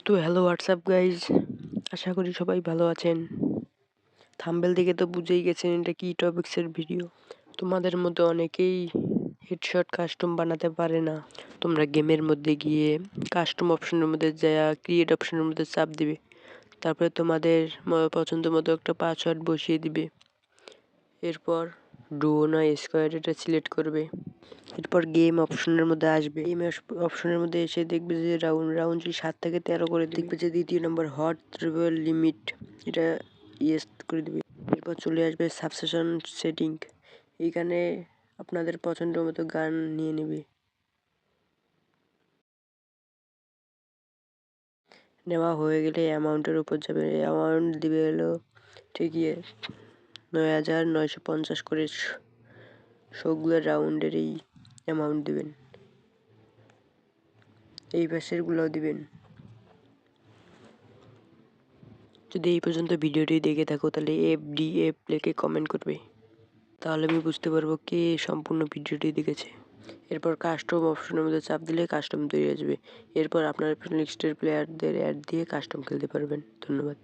তো hello WhatsApp guys, আশা করি সবাই ভালো আছেন। থাম্বনেল দেখে তো বুঝেই গেছেন এটা কি টপিক্সের ভিডিও। তোমাদের মধ্যে অনেকেই হেডশট কাস্টম বানাতে পারে না। তোমরা গেমের মধ্যে গিয়ে কাস্টম অপশনের মধ্যে যা ক্রিয়েট অপশনের মধ্যে চাপ দিবে, তারপরে তোমাদের পছন্দ মতো একটা পাসওয়ার্ড বসিয়ে দিবে। এরপর ডুও না স্কোয়ার এটা সিলেক্ট করবে। এরপর গেম অপশনের মধ্যে আসবে। গেম অপশনের মধ্যে এসে দেখবে যে রাউন্ড 7 থেকে 13 করে দেখবে যে দ্বিতীয় নম্বর হট ট্রিপল লিমিট এটা ইয়েস করে দিবে। এরপর চলে আসবে সাবসেশন সেটিং। এইখানে আপনাদের পছন্দ মতো গান নিয়ে নেবে। নেওয়া হয়ে গেলে অ্যামাউন্টের উপর যাবে। অ্যামাউন্ট দিবে হলো ঠিকই 9,950 করে সবগুলো রাউন্ডের এই অ্যামাউন্ট দিবেন। এই পাশেরগুলোও দিবেন। যদি এই পর্যন্ত ভিডিওটি দেখে থাকো তাহলে FDF লিখে কমেন্ট করবে, তাহলে আমি বুঝতে পারবো কে সম্পূর্ণ ভিডিওটি দেখেছে। এরপর কাস্টম অপশনের মধ্যে চাপ দিলে কাস্টম তৈরি আসবে। এরপর আপনার লিস্টের প্লেয়ারদের অ্যাড দিয়ে কাস্টম খেলতে পারবেন। ধন্যবাদ।